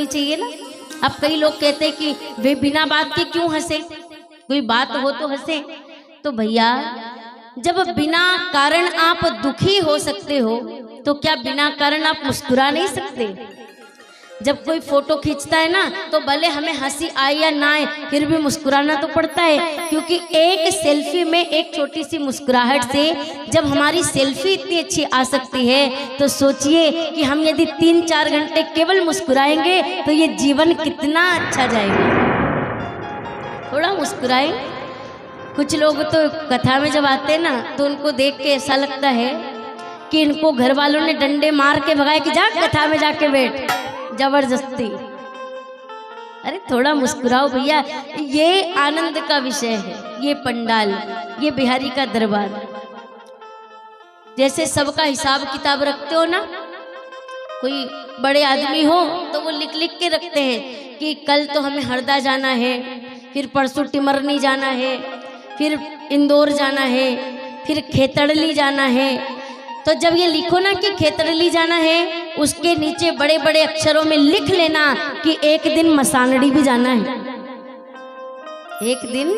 होनी चाहिए ना। अब कई लोग कहते हैं कि वे बिना बात के क्यों हंसे, कोई बात हो तो हंसे। तो भैया जब बिना कारण आप दुखी हो सकते हो तो क्या बिना कारण आप मुस्कुरा नहीं सकते? जब कोई फोटो खींचता है ना तो भले हमें हंसी आए या ना आए फिर भी मुस्कुराना तो पड़ता है, क्योंकि एक सेल्फी में एक छोटी सी मुस्कुराहट से जब हमारी सेल्फी इतनी अच्छी आ सकती है तो सोचिए कि हम यदि 3-4 घंटे केवल मुस्कुराएंगे तो ये जीवन कितना अच्छा जाएगा। थोड़ा मुस्कुराएं। कुछ लोग तो कथा में जब आते हैं ना तो उनको देख के ऐसा लगता है कि इनको घर वालों ने डंडे मार के भगाए कि जा कथा में जाके बैठ, जबरदस्ती। अरे थोड़ा मुस्कुराओ भैया, ये आनंद का विषय है, ये पंडाल, ये बिहारी का दरबार। जैसे सबका हिसाब किताब रखते हो ना, कोई बड़े आदमी हो तो वो लिख लिख के रखते हैं कि कल तो हमें हरदा जाना है, फिर परसों टिमरनी जाना है, फिर इंदौर जाना है, फिर खेतड़ली जाना है। तो जब ये लिखो ना कि खेतड़ली जाना है, उसके नीचे बड़े बड़े अक्षरों में लिख लेना कि एक दिन मसानड़ी भी जाना है, एक दिन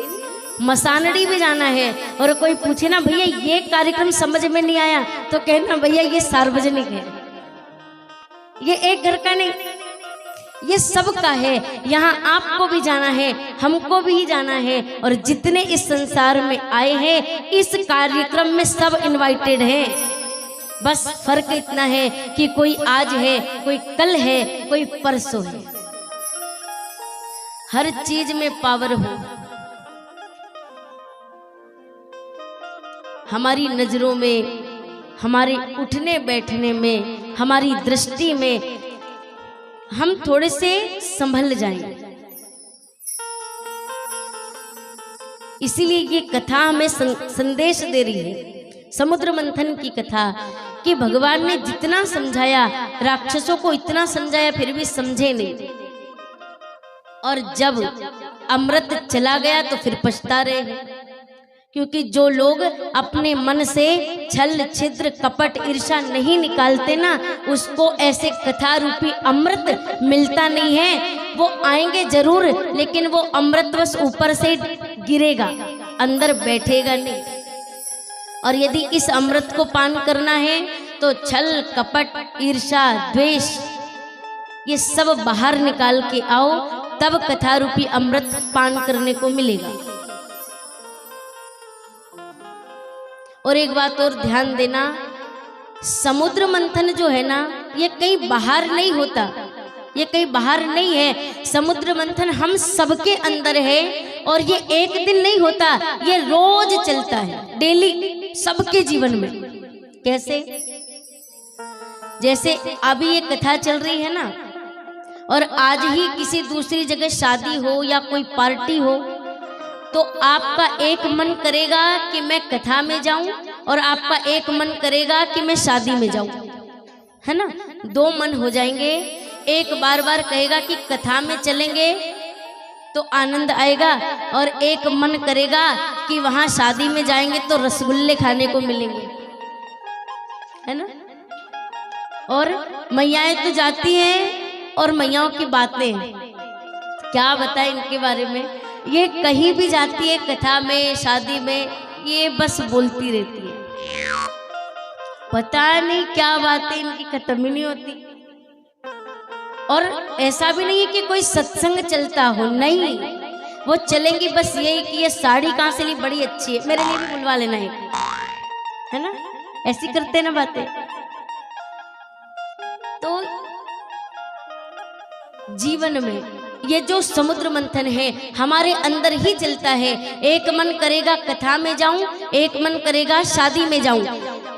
मसानड़ी भी जाना है। और कोई पूछे ना भैया ये कार्यक्रम समझ में नहीं आया तो कहना भैया ये सार्वजनिक है, ये एक घर का नहीं, ये सबका है। यहाँ आपको भी जाना है, हमको भी जाना है, और जितने इस संसार में आए हैं इस कार्यक्रम में सब इनवाइटेड हैं। बस फर्क इतना है कि कोई आज है, कोई कल है, कोई परसों है। हर चीज में पावर हो। हमारी नजरों में, हमारे उठने बैठने में, हमारी दृष्टि में हम थोड़े से संभल जाएं। इसीलिए ये कथा हमें संदेश दे रही है, समुद्र मंथन की कथा, कि भगवान ने जितना समझाया, राक्षसों को इतना समझाया फिर भी समझे नहीं। और जब अमृत चला गया तो फिर पछता रहे, क्योंकि जो लोग अपने मन से छल छिद्र कपट ईर्ष्या नहीं निकालते ना, उसको ऐसे कथा रूपी अमृत मिलता नहीं है। वो आएंगे जरूर लेकिन वो अमृतवश ऊपर से गिरेगा, अंदर बैठेगा नहीं। और यदि इस अमृत को पान करना है तो छल कपट ईर्ष्या द्वेष ये सब बाहर निकाल के आओ, तब कथा रूपी अमृत पान करने को मिलेगा। और एक बात और ध्यान देना, समुद्र मंथन जो है ना ये कहीं बाहर नहीं होता, ये कहीं बाहर नहीं है। समुद्र मंथन हम सबके अंदर है, और ये एक दिन नहीं होता, ये रोज चलता है, डेली सबके जीवन में। कैसे? जैसे अभी ये कथा चल रही है ना, और आज ही किसी दूसरी जगह शादी हो या कोई पार्टी हो तो आपका एक मन करेगा कि मैं कथा में जाऊं, और आपका एक मन करेगा कि मैं शादी में जाऊं, है ना? दो मन हो जाएंगे। एक बार बार कहेगा कि कथा में चलेंगे तो आनंद आएगा, और एक मन करेगा कि वहां शादी में जाएंगे तो रसगुल्ले खाने को मिलेंगे, है ना? और मैयाएं तो जाती हैं, और मैयाओं की बातें क्या बताएं इनके बारे में। ये कहीं भी जाती है, कथा में शादी में, ये बस बोलती रहती है, पता नहीं क्या बातें इनकी खत्म ही नहीं होती। और ऐसा भी नहीं है कि कोई सत्संग चलता हो, नहीं, वो चलेंगी बस यही कि ये साड़ी कहाँ से ली, बड़ी अच्छी है, मेरे लिए भी बुलवा लेना है ना? ऐसी करते ना बातें। तो जीवन में ये जो समुद्र मंथन है हमारे अंदर ही चलता है। एक मन करेगा कथा में जाऊं, एक मन करेगा शादी में जाऊं।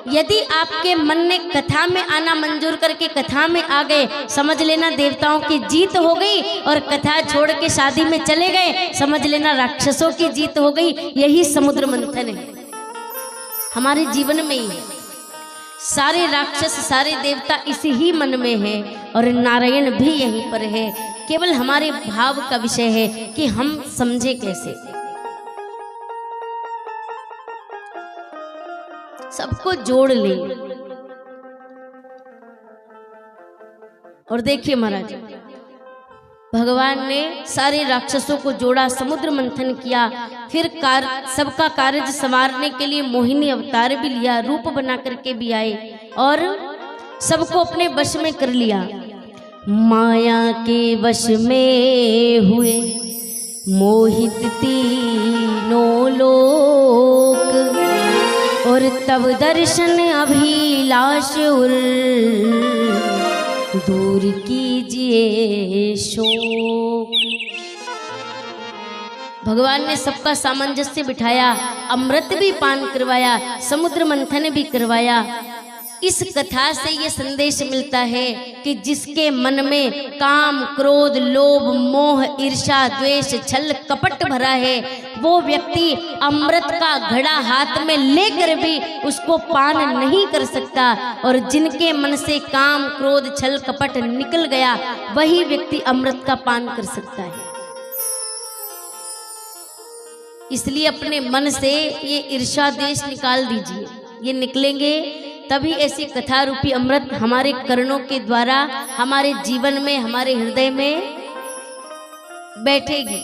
यदि आपके मन ने कथा में आना मंजूर करके कथा में आ गए, समझ लेना देवताओं की जीत हो गई, और कथा छोड़ के शादी में चले गए, समझ लेना राक्षसों की जीत हो गई। यही समुद्र मंथन है हमारे जीवन में ही है। सारे राक्षस सारे देवता इसी ही मन में है, और नारायण भी यहीं पर है। केवल हमारे भाव का विषय है कि हम समझे कैसे। सबको जोड़ ले। और देखिए महाराज, भगवान ने सारे राक्षसों को जोड़ा, समुद्र मंथन किया, फिर सबका कार्य संवारने के लिए मोहिनी अवतार भी लिया, रूप बना करके भी आए और सबको अपने वश में कर लिया। माया के वश में हुए मोहित तीनों लोक, और तब दर्शन अभिलाष उर दूर कीजिए शोक। भगवान ने सबका सामंजस्य बिठाया, अमृत भी पान करवाया, समुद्र मंथन भी करवाया। इस कथा से ये संदेश मिलता है कि जिसके मन में काम, क्रोध, लोभ, मोह, ईर्ष्या, द्वेष, छल, कपट भरा है, वो व्यक्ति अमृत का घड़ा हाथ में लेकर भी उसको पान नहीं कर सकता। और जिनके मन से काम, क्रोध, छल, कपट निकल गया, वही व्यक्ति अमृत का पान कर सकता है। इसलिए अपने मन से ये ईर्ष्या, द्वेष निकाल दीजिए। ये निकलेंगे तभी ऐसी कथा रूपी अमृत हमारे कर्णों के द्वारा हमारे जीवन में, हमारे हृदय में बैठेगी।